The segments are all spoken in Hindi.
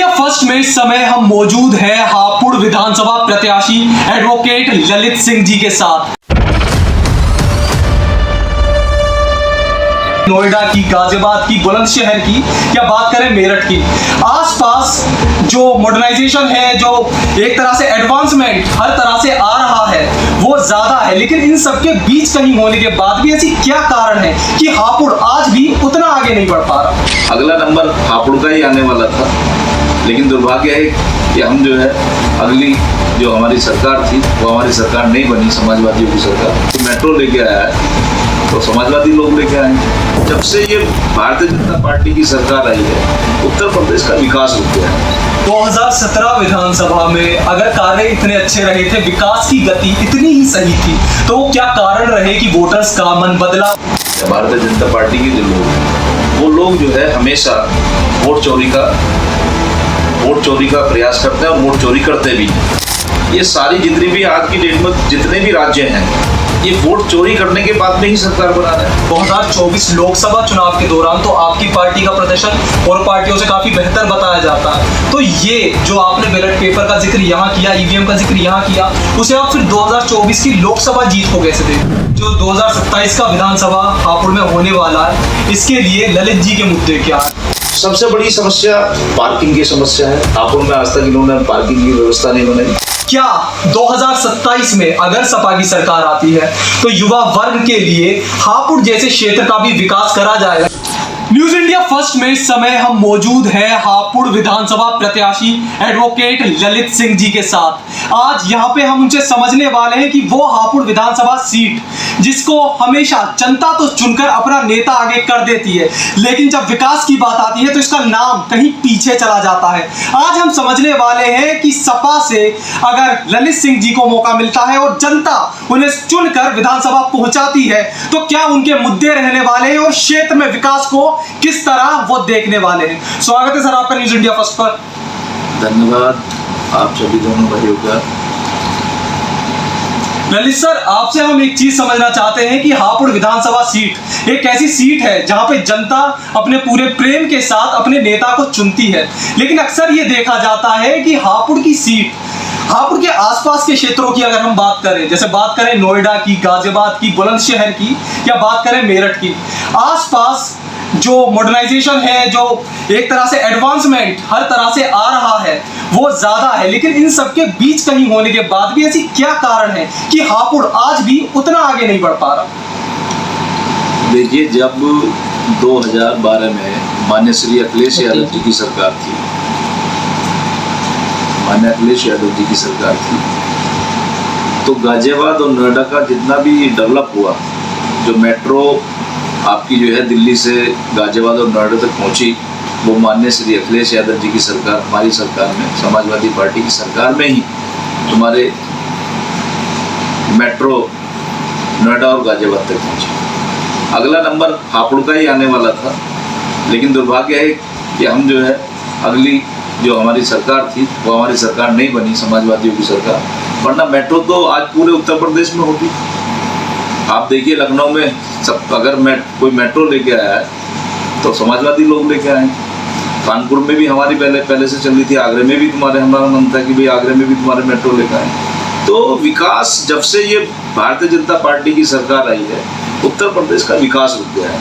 इंडिया फर्स्ट में इस समय हम मौजूद हैं हापुड़ विधानसभा प्रत्याशी एडवोकेट ललित सिंह जी के साथ। नोएडा की, गाजियाबाद की, बुलंदशहर की या बात करें मेरठ की, आसपास जो मॉडर्नाइजेशन है, जो एक तरह से एडवांसमेंट हर तरह से आ रहा है वो ज्यादा है, लेकिन इन सब के बीच कहीं होने के बाद भी ऐसी क्या कारण है कि हापुड़ आज भी उतना आगे नहीं बढ़ पा रहा? अगला नंबर हापुड़ का ही आने वाला था, लेकिन दुर्भाग्य है कि हम जो है अगली जो हमारी सरकार थी वो हमारी सरकार नहीं बनी, समाजवादियों की सरकार। तो मेट्रो लेके आया है तो समाजवादी लोग लेके आए। जब से ये भारतीय जनता पार्टी की सरकार आई है उत्तर प्रदेश का विकास हो गया है। 2017 विधानसभा में अगर कार्य इतने अच्छे रहे थे, विकास की गति इतनी ही सही थी, तो क्या कारण रहे कि वोटर्स का मन बदला? भारतीय जनता पार्टी के जो लोग हैं वो लोग जो है हमेशा वोट चोरी का प्रयास करते हैं और वोट चोरी करते भी हैं। ये सारी जितनी भी आज की डेट में जितने भी राज्य हैं ये वोट चोरी करने के बाद में ही सरकार बना रहे हैं। 2024 लोकसभा चुनाव के दौरान तो आपकी पार्टी का प्रदर्शन और पार्टियों से काफी बेहतर बताया जाता है, तो ये जो आपने बैलेट पेपर का जिक्र यहाँ किया, ईवीएम का जिक्र यहाँ किया, उसे आप फिर 2024 की लोकसभा जीत को कैसे देखें? जो 2027 का विधानसभा हापुड़ में होने वाला है, इसके लिए ललित जी के मुद्दे क्या है? सबसे बड़ी समस्या पार्किंग की समस्या है। हापुड़ में आज तक इन्होंने पार्किंग की व्यवस्था नहीं बनाई। क्या 2027 में अगर सपा की सरकार आती है तो युवा वर्ग के लिए हापुड़ जैसे क्षेत्र का भी विकास करा जाएगा? न्यूज इंडिया फर्स्ट में इस समय हम मौजूद हैं हापुड़ विधानसभा प्रत्याशी एडवोकेट ललित सिंह जी के साथ। आज यहाँ पे हम उनसे समझने वाले हैं कि वो हापुड़ विधानसभा सीट जिसको हमेशा जनता तो चुनकर अपना नेता आगे कर देती है, लेकिन जब विकास की बात आती है तो इसका नाम कहीं पीछे चला जाता है। आज हम समझने वाले हैं कि सपा से अगर ललित सिंह जी को मौका मिलता है और जनता उन्हें चुनकर विधानसभा पहुंचाती है तो क्या उनके मुद्दे रहने वाले हैं और क्षेत्र में विकास को किस तरह वो देखने वाले हैं। स्वागत है सर आपका न्यूज इंडिया फर्स्ट पर। धन्यवाद आप सभी दोनों भाइयों का। ललित सर, आपसे हम एक चीज समझना चाहते हैं कि हापुड़ विधानसभा सीट एक ऐसी सीट है जहां पे जनता अपने पूरे प्रेम के साथ अपने नेता को चुनती है, लेकिन अक्सर ये देखा जाता है कि हापुड़ की सीट, हापुड़ के आसपास के क्षेत्रों की अगर हम बात करें, जैसे बात करें नोएडा की, गाजियाबाद की, बुलंदशहर की या बात करें मेरठ की, आसपास जो मॉडर्नाइजेशन है, जो एक तरह से एडवांसमेंट हर तरह से आ रहा है वो ज्यादा है, लेकिन इन सब के बीच कहीं होने के बाद भी ऐसी क्या कारण है कि हापुड़ आज भी उतना आगे नहीं बढ़ पा रहा? देखिए, जब 2012 में माननीय श्री अखिलेश यादव जी की सरकार थी, माननीय अखिलेश यादव जी की सरकार थी, तो गाजियाबाद और नोएडा का जितना भी डेवलप हुआ, जो मेट्रो आपकी जो है दिल्ली से गाजियाबाद और नोएडा तक पहुंची, वो माननीय श्री अखिलेश यादव जी की सरकार, हमारी सरकार में, समाजवादी पार्टी की सरकार में ही हमारे मेट्रो नोएडा और गाजियाबाद तक पहुंची। अगला नंबर हापुड़ का ही आने वाला था, लेकिन दुर्भाग्य है कि हम जो है अगली जो हमारी सरकार थी वो हमारी सरकार नहीं बनी, समाजवादियों की सरकार, वरना मेट्रो तो आज पूरे उत्तर प्रदेश में होती। आप देखिए लखनऊ में सब अगर कोई मेट्रो लेके आया है तो समाजवादी लोग लेके आए। कानपुर में भी हमारी पहले से चल रही थी, आगरे में भी हमारा मन था कि भाई आगरे में भी तुम्हारे मेट्रो लेकर आए। तो विकास जब से ये भारतीय जनता पार्टी की सरकार आई है उत्तर प्रदेश का विकास रुक गया है।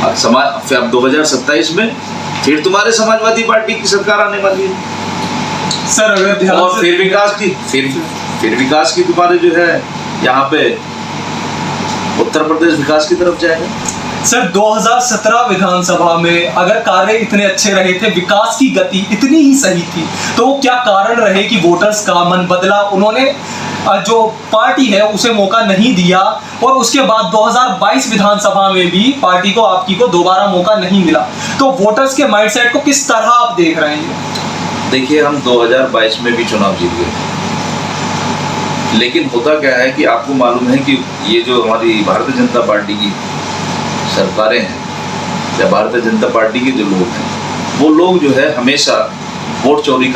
अब 2027 में फिर तुम्हारे समाजवादी पार्टी की सरकार आने वाली है सर, अगर और फिर विकास की तुम्हारे जो है यहाँ पे उत्तर प्रदेश विकास की तरफ जाएगा। सर, 2017 विधानसभा में अगर कार्य इतने अच्छे रहे थे, विकास की गति इतनी ही सही थी, तो क्या कारण रहे कि वोटर्स का मन बदला? उन्होंने जो पार्टी है उसे मौका नहीं दिया और उसके बाद 2022 विधानसभा में भी पार्टी को, आपकी को दोबारा मौका नहीं मिला, तो वोटर्स के माइंडसेट को किस तरह आप देख रहे हैं? देखिए, हम 2022 में भी चुनाव जीत गए, लेकिन होता क्या है कि आपको मालूम है कि ये जो हमारी भारतीय जनता पार्टी की सरकारें हैं या भारतीय जनता पार्टी के जो लोग हैं वो लोग जो है हमेशा वोट चोरी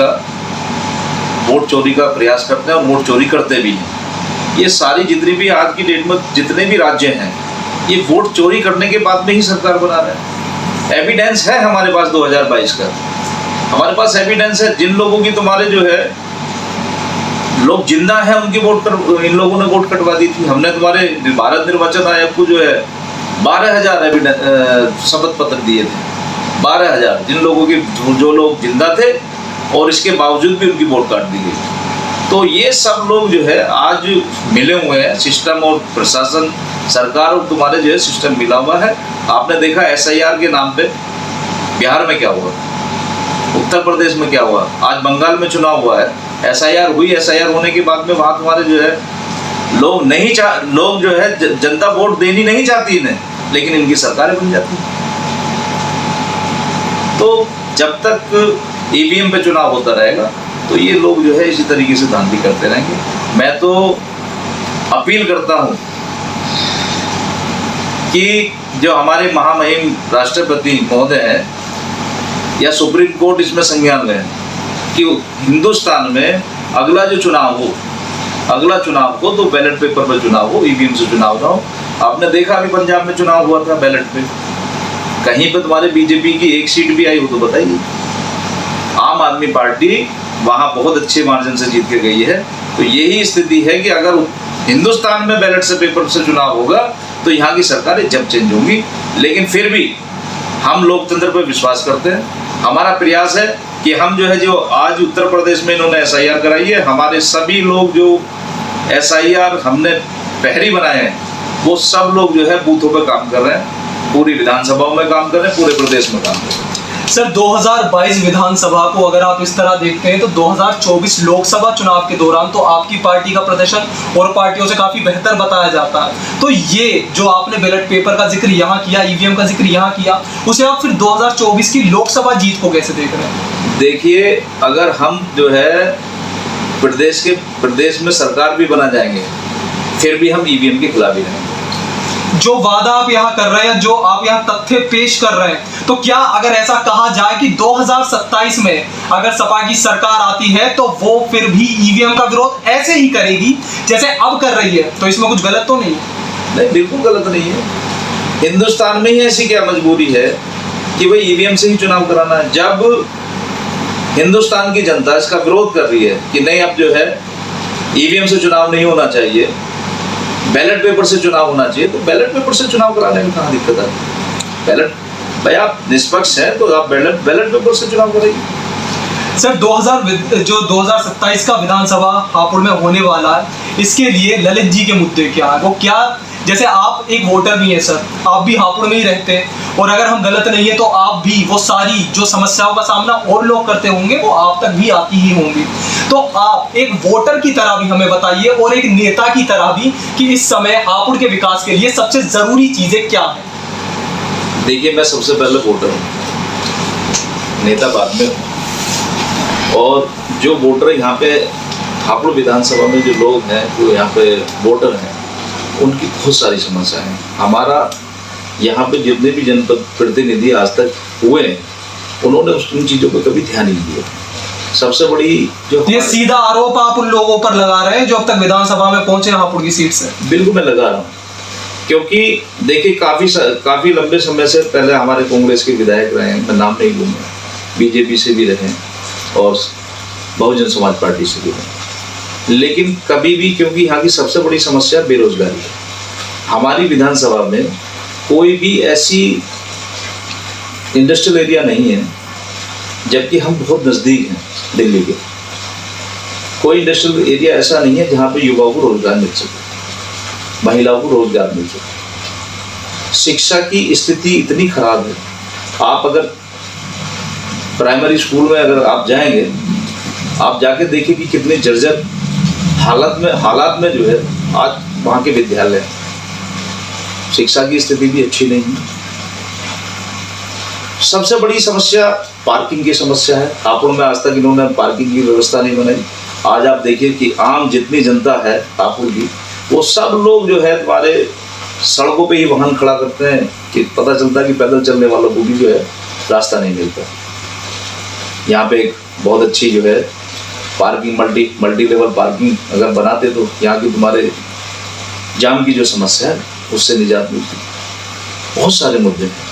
का प्रयास करते हैं और वोट चोरी करते भी हैं। ये सारी जितनी भी आज की डेट में जितने भी राज्य हैं ये वोट चोरी करने के बाद में ही सरकार बना रहे हैं। एविडेंस है हमारे पास 2022 का। हमारे पास एविडेंस है। जिन लोगों की तुम्हारे जो है लोग जिंदा है उनकी वोट कर इन लोगों ने वोट कटवा दी थी। हमने तुम्हारे भारत निर्वाचन आयोग को जो है 12,000 शपथ पत्र दिए थे। 12,000 जिन लोगों की जो लोग जिंदा थे और इसके बावजूद भी उनकी वोट काट दी गई। तो ये सब लोग जो है आज मिले हुए हैं। सिस्टम और प्रशासन, सरकार और तुम्हारे जो है सिस्टम मिला हुआ है। आपने देखा SIR के नाम पे बिहार में क्या हुआ, उत्तर प्रदेश में क्या हुआ, आज बंगाल में चुनाव हुआ है। SIR हुई, SIR होने के बाद में वहाँ तुम्हारे जो है लोग जो है जनता वोट देनी नहीं चाहती इन्हें, लेकिन इनकी सरकारें बन जाती हैं। तो जब तक EVM पे चुनाव होता रहेगा तो ये लोग जो है इसी तरीके से धांधली करते रहेंगे। मैं तो अपील करता हूँ कि जो हमारे महामहिम राष्ट्रपति महोदय हैं या सुप्रीम कोर्ट इसमें संज्ञान लें कि हिंदुस्तान में अगला चुनाव हो तो बैलेट पेपर पर चुनाव हो, EVM से चुनाव ना हो। आपने देखा अभी पंजाब में चुनाव हुआ था बैलेट पे, कहीं पे तुम्हारे बीजेपी की एक सीट भी आई हो तो बताइए। आम आदमी पार्टी वहां बहुत अच्छे मार्जिन से जीत के गई है। तो यही स्थिति है कि अगर हिंदुस्तान में बैलेट से पेपर से चुनाव होगा तो यहाँ की सरकारें जब चेंज होंगी। लेकिन फिर भी हम लोकतंत्र पर विश्वास करते हैं। हमारा प्रयास है कि हम जो है जो आज उत्तर प्रदेश में इन्होंने SIR कराई है, हमारे सभी लोग जो SIR हमने पहरी बनाए हैं वो सब लोग जो है बूथों पर काम कर रहे हैं, पूरी विधानसभाओं में काम कर रहे हैं, पूरे प्रदेश में काम कर रहे हैं। सर 2022 विधानसभा को अगर आप इस तरह देखते हैं तो 2024 लोकसभा चुनाव के दौरान तो आपकी पार्टी का प्रदर्शन और पार्टियों से काफी बेहतर बताया जाता है। तो ये जो आपने बैलेट पेपर का जिक्र यहाँ किया, EVM का जिक्र यहाँ किया, उसे आप फिर 2024 की लोकसभा जीत को कैसे देख रहे हैं? देखिए, अगर हम जो है प्रदेश में सरकार भी बना जाएंगे फिर भी हम EVM के खिलाफ ही रहेंगे। जो वादा आप यहाँ कर रहे हैं, जो आप यहाँ तथ्य पेश कर रहे हैं, तो क्या अगर ऐसा कहा जाए कि 2027 में अगर सपा की सरकार आती है तो वो फिर भी EVM का विरोध ऐसे ही करेगी जैसे अब कर रही है, तो इसमें कुछ गलत तो नहीं है? नहीं, बिल्कुल गलत नहीं है। हिंदुस्तान में ही ऐसी क्या मजबूरी है कि भाई EVM से ही चुनाव कराना है, जब हिंदुस्तान की जनता इसका विरोध कर रही है कि नहीं अब जो है EVM से चुनाव नहीं होना चाहिए, बैलेट पेपर से चुनाव होना चाहिए। तो बैलेट पेपर से चुनाव कराने में कहाँ दिक्कत है? भाई आप निष्पक्ष हैं तो आप बैलेट पेपर से चुनाव कराइए। सर 2027 का विधानसभा हापुड़ में होने वाला है, इसके लिए ललित जी के मुद्दे क्या है? वो क्या, जैसे आप एक वोटर भी हैं सर, आप भी हापुड़ में ही रहते हैं, और अगर हम गलत नहीं है तो आप भी वो सारी जो समस्याओं का सामना और लोग करते होंगे वो आप तक भी आती ही होंगी। तो आप एक वोटर की तरह भी हमें बताइए और एक नेता की तरह भी कि इस समय हापुड़ के विकास के लिए सबसे जरूरी चीजें क्या है? देखिए, मैं सबसे पहले वोटर हूँ, नेता बाद में हूँ। और जो वोटर यहाँ पे हापुड़ विधानसभा में जो लोग हैं, जो यहाँ पे वोटर हैं, उनकी बहुत सारी समस्या है। हमारा यहाँ पे जितने भी जनपद प्रतिनिधि आज तक हुए उन्होंने उन चीज़ों पर कभी ध्यान नहीं दिया। सबसे बड़ी जो ये सीधा आरोप आप उन लोगों पर लगा रहे हैं जो अब तक विधानसभा में पहुंचे हापुड़ की सीट से? बिल्कुल मैं लगा रहा हूँ, क्योंकि देखिए काफ़ी लंबे समय से पहले हमारे कांग्रेस के विधायक रहे हैं, मैं नाम नहीं लूँगा, BJP से भी रहे और बहुजन समाज पार्टी से भी रहे, लेकिन कभी भी, क्योंकि यहाँ की सबसे बड़ी समस्या बेरोजगारी है। हमारी विधानसभा में कोई भी ऐसी इंडस्ट्रियल एरिया नहीं है, जबकि हम बहुत नज़दीक हैं दिल्ली के। कोई इंडस्ट्रियल एरिया ऐसा नहीं है जहाँ पे युवाओं को रोजगार मिल सके, महिलाओं को रोजगार मिल सके। शिक्षा की स्थिति इतनी खराब है, आप अगर प्राइमरी स्कूल में अगर आप जाएंगे, आप जाके देखिए कि कितने जर्जर हालात में जो है आज वहाँ के विद्यालय, शिक्षा की स्थिति भी अच्छी नहीं है। सबसे बड़ी समस्या पार्किंग की समस्या है। हापुड़ में आज तक इन्होंने पार्किंग की व्यवस्था नहीं बनाई। आज आप देखिए कि आम जितनी जनता है हापुड़ की, वो सब लोग जो है तुम्हारे सड़कों पे ही वाहन खड़ा करते हैं कि पता चलता है कि पैदल चलने वालों को भी जो है रास्ता नहीं मिलता। यहाँ पे एक बहुत अच्छी जो है पार्किंग मल्टी लेवल पार्किंग अगर बनाते तो यहाँ की तुम्हारे जाम की जो समस्या है उससे निजात मिलती। बहुत सारे मुद्दे हैं।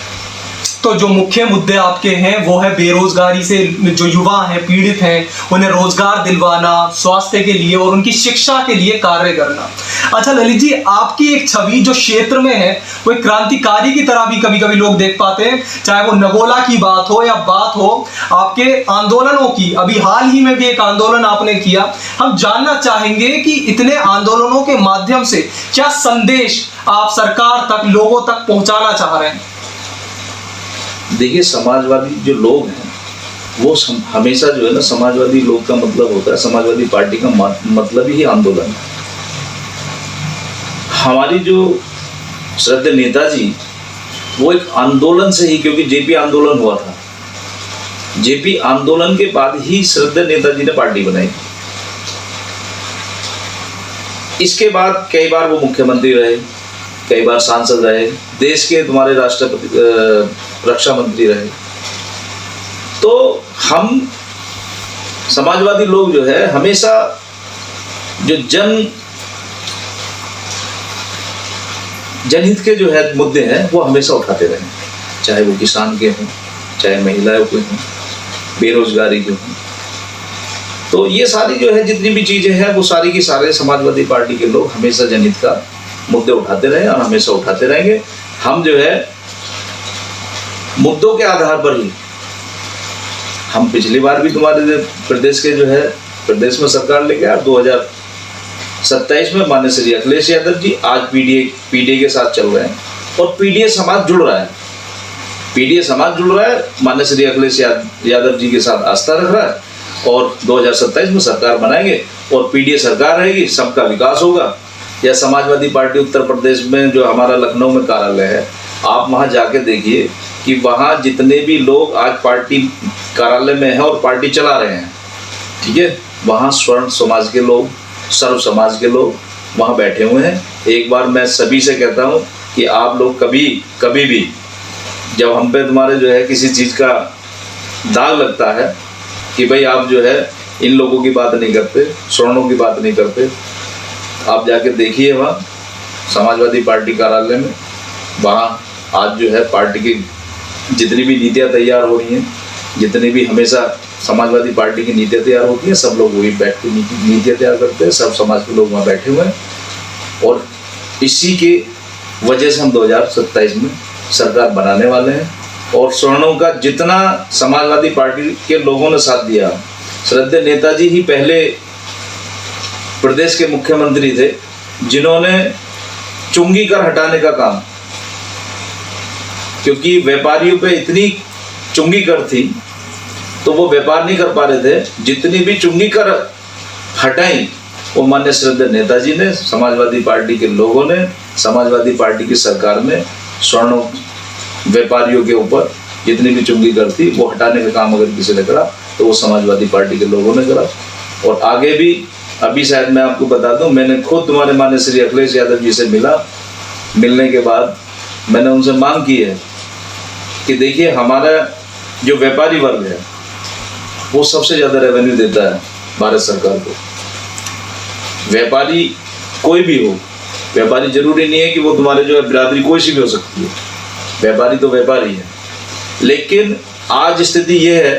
तो जो मुख्य मुद्दे आपके हैं वो है बेरोजगारी से जो युवा हैं पीड़ित हैं उन्हें रोजगार दिलवाना, स्वास्थ्य के लिए और उनकी शिक्षा के लिए कार्य करना। अच्छा ललित जी, आपकी एक छवि जो क्षेत्र में है वो एक क्रांतिकारी की तरह भी कभी कभी लोग देख पाते हैं, चाहे वो नगोला की बात हो या बात हो आपके आंदोलनों की। अभी हाल ही में भी एक आंदोलन आपने किया। हम जानना चाहेंगे कि इतने आंदोलनों के माध्यम से क्या संदेश आप सरकार तक, लोगों तक पहुंचाना चाह रहे हैं? देखिए, समाजवादी जो लोग हैं वो हमेशा जो है ना, समाजवादी लोग का मतलब होता है, समाजवादी पार्टी का मतलब ही आंदोलन है। हमारी जो श्रद्धेय नेताजी वो एक आंदोलन से ही, क्योंकि जेपी आंदोलन हुआ था, जेपी आंदोलन के बाद ही श्रद्धेय नेताजी ने पार्टी बनाई। इसके बाद कई बार वो मुख्यमंत्री रहे, कई बार सांसद रहे, देश के तुम्हारे राष्ट्रपति, रक्षा मंत्री रहे। तो हम समाजवादी लोग जो है हमेशा जो जनहित के जो है मुद्दे हैं वो हमेशा उठाते रहे, चाहे वो किसान के हों, चाहे महिलाओं के हों, बेरोजगारी के हों। तो ये सारी जो है जितनी भी चीज़ें हैं वो सारी की सारे समाजवादी पार्टी के लोग हमेशा जनहित का मुद्दे उठाते रहे और हमेशा उठाते रहेंगे। हम जो है मुद्दों के आधार पर ही, हम पिछली बार भी तुम्हारे प्रदेश के जो है प्रदेश में सरकार लेके आए, 2027 में माननीय श्री अखिलेश यादव जी आज पीडीए के साथ चल रहे हैं और पीडीए समाज जुड़ रहा है, पीडीए समाज जुड़ रहा है, माननीय श्री अखिलेश यादव जी के साथ आस्था रख रहा है और 2027 में सरकार बनाएंगे और पीडीए सरकार रहेगी, सबका विकास होगा। या समाजवादी पार्टी उत्तर प्रदेश में जो हमारा लखनऊ में कार्यालय है, आप वहाँ जाके देखिए कि वहाँ जितने भी लोग आज पार्टी कार्यालय में हैं और पार्टी चला रहे हैं, ठीक है, वहाँ स्वर्ण समाज के लोग, सर्व समाज के लोग वहाँ बैठे हुए हैं। एक बार मैं सभी से कहता हूँ कि आप लोग कभी भी जब हम पे तुम्हारे जो है किसी चीज़ का दाग लगता है कि भाई आप जो है इन लोगों की बात नहीं करते, स्वर्णों की बात नहीं करते, आप जाके देखिए वहाँ समाजवादी पार्टी कार्यालय में, वहाँ आज जो है पार्टी की जितनी भी नीतियाँ तैयार हो रही हैं, जितनी भी हमेशा समाजवादी पार्टी की नीतियाँ तैयार होती हैं, सब लोग वही बैठ के नीतियाँ तैयार करते हैं, सब समाज के लोग वहाँ बैठे हुए हैं और इसी के वजह से हम 2027 में सरकार बनाने वाले हैं। और स्वर्णों का जितना समाजवादी पार्टी के लोगों ने साथ दिया, श्रद्धेय नेताजी ही पहले प्रदेश के मुख्यमंत्री थे जिन्होंने चुंगी कर हटाने का काम, क्योंकि व्यापारियों पे इतनी चुंगी कर थी तो वो व्यापार नहीं कर पा रहे थे, जितनी भी चुंगी कर हटाई वो माननीय श्रद्धेय नेताजी ने, समाजवादी पार्टी के लोगों ने, समाजवादी पार्टी की सरकार ने स्वर्णों व्यापारियों के ऊपर जितनी भी चुंगी कर थी वो हटाने का काम अगर किसी ने करा तो वो समाजवादी पार्टी के लोगों ने करा। और आगे भी, अभी शायद मैं आपको बता दूं, मैंने खुद तुम्हारे माननीय श्री अखिलेश यादव जी से मिला, मिलने के बाद मैंने उनसे मांग की है कि देखिए हमारा जो व्यापारी वर्ग है वो सबसे ज़्यादा रेवेन्यू देता है भारत सरकार को। व्यापारी कोई भी हो, व्यापारी जरूरी नहीं है कि वो तुम्हारे जो है बिरादरी कोई सी भी हो सकती है, व्यापारी तो व्यापारी है। लेकिन आज स्थिति ये है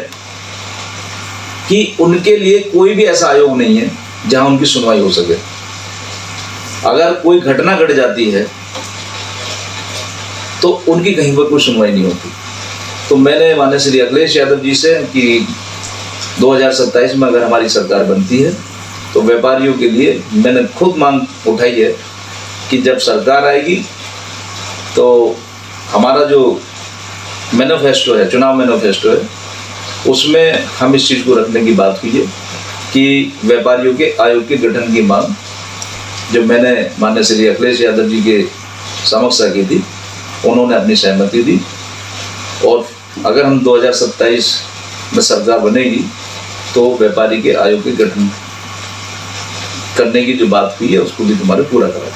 कि उनके लिए कोई भी ऐसा आयोग नहीं है जहां उनकी सुनवाई हो सके। अगर कोई घटना घट जाती है तो उनकी कहीं पर कोई सुनवाई नहीं होती। तो मैंने माननीय श्री अखिलेश यादव जी से कि 2027 में अगर हमारी सरकार बनती है तो व्यापारियों के लिए मैंने खुद मांग उठाई है कि जब सरकार आएगी तो हमारा जो मैनिफेस्टो है, चुनाव मैनिफेस्टो है, उसमें हम इस चीज़ को रखने की बात की है कि व्यापारियों के आयोग के गठन की मांग जो मैंने माननीय श्री अखिलेश यादव जी के समक्ष रखी थी, उन्होंने अपनी सहमति दी। और अगर हम 2027 में सरकार बनेगी तो व्यापारी के आयोग के गठन करने की जो बात हुई है उसको भी तुम्हारे पूरा करा।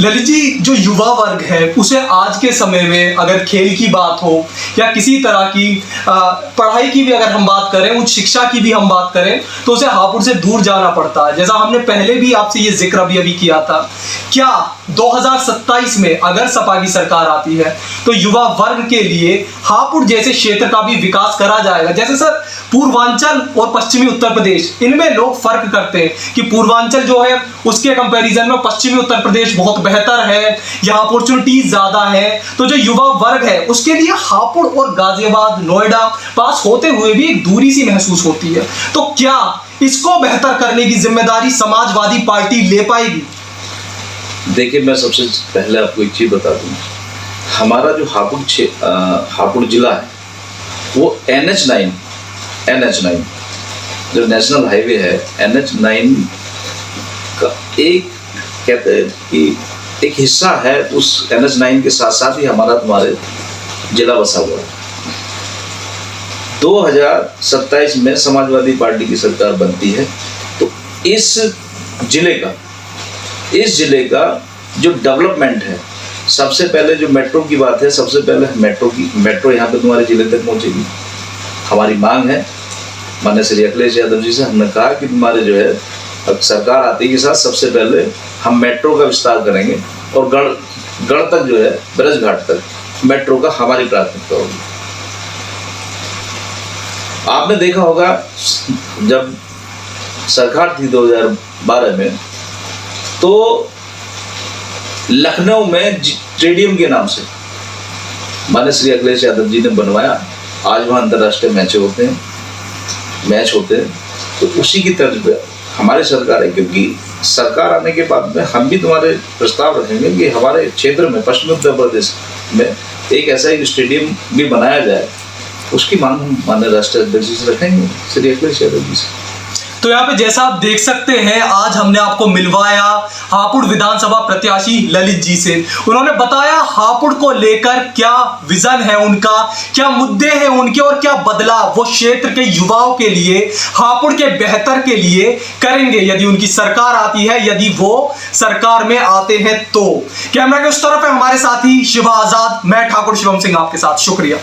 ललित जी, जो युवा वर्ग है उसे आज के समय में अगर खेल की बात हो या किसी तरह की पढ़ाई की भी अगर हम बात करें, उच्च शिक्षा की भी हम बात करें, तो उसे हापुड़ से दूर जाना पड़ता है। जैसा हमने पहले भी आपसे ये जिक्र अभी किया था, क्या 2027 में अगर सपा की सरकार आती है तो युवा वर्ग के लिए हापुड़ जैसे क्षेत्र का भी विकास करा जाएगा? जैसे सर पूर्वांचल और पश्चिमी उत्तर प्रदेश, इनमें लोग फर्क करते हैं कि पूर्वांचल जो है उसके कंपैरिजन में पश्चिमी उत्तर प्रदेश बहुत बेहतर है, यहाँ अपॉर्चुनिटीज ज्यादा है। तो जो युवा वर्ग है उसके लिए हापुड़ और गाजियाबाद, नोएडा पास होते हुए भी एक दूरी सी महसूस होती है। तो क्या इसको बेहतर करने की जिम्मेदारी समाजवादी पार्टी ले पाएगी? देखिए, मैं सबसे पहले आपको एक चीज बता दूं, हमारा जो हापुड़ जिला है वो NH9 जो नेशनल हाईवे है, NH9 का एक कहते हैं कि एक हिस्सा है। उस NH9 के साथ साथ ही तुम्हारे जिला बसा हुआ है। 2027 में समाजवादी पार्टी की सरकार बनती है तो इस जिले का जो डेवलपमेंट है, सबसे पहले जो मेट्रो की बात है, सबसे पहले मेट्रो यहाँ पे तुम्हारे जिले तक पहुँचेगी। हमारी मांग है माननीय श्री अखिलेश यादव जी से, हमने कहा कि तुम्हारे जो है अब सरकार आते के साथ सबसे पहले हम मेट्रो का विस्तार करेंगे और गढ़ तक जो है, ब्रज घाट तक मेट्रो का हमारी प्राथमिकता होगी। आपने देखा होगा जब सरकार थी 2012 में, तो लखनऊ में स्टेडियम के नाम से माननीय श्री अखिलेश यादव जी ने बनवाया। आज वहाँ अंतर्राष्ट्रीय मैच होते हैं। तो उसी की तर्ज पे हमारी सरकार है, क्योंकि सरकार आने के बाद में हम भी तुम्हारे प्रस्ताव रखेंगे कि हमारे क्षेत्र में, पश्चिमी उत्तर प्रदेश में एक ऐसा एक स्टेडियम भी बनाया जाए। उसकी मांग हम माननीय राष्ट्रीय अध्यक्ष जी से रखेंगे, श्री अखिलेश यादव जी से। तो यहाँ पे जैसा आप देख सकते हैं, आज हमने आपको मिलवाया हापुड़ विधानसभा प्रत्याशी ललित जी से। उन्होंने बताया हापुड़ को लेकर क्या विजन है उनका, क्या मुद्दे हैं उनके और क्या बदलाव वो क्षेत्र के युवाओं के लिए, हापुड़ के बेहतर के लिए करेंगे यदि उनकी सरकार आती है, यदि वो सरकार में आते हैं तो। कैमरा के उस तरफ है हमारे साथी शिवा आजाद, मैं ठाकुर शिवम सिंह आपके साथ। शुक्रिया।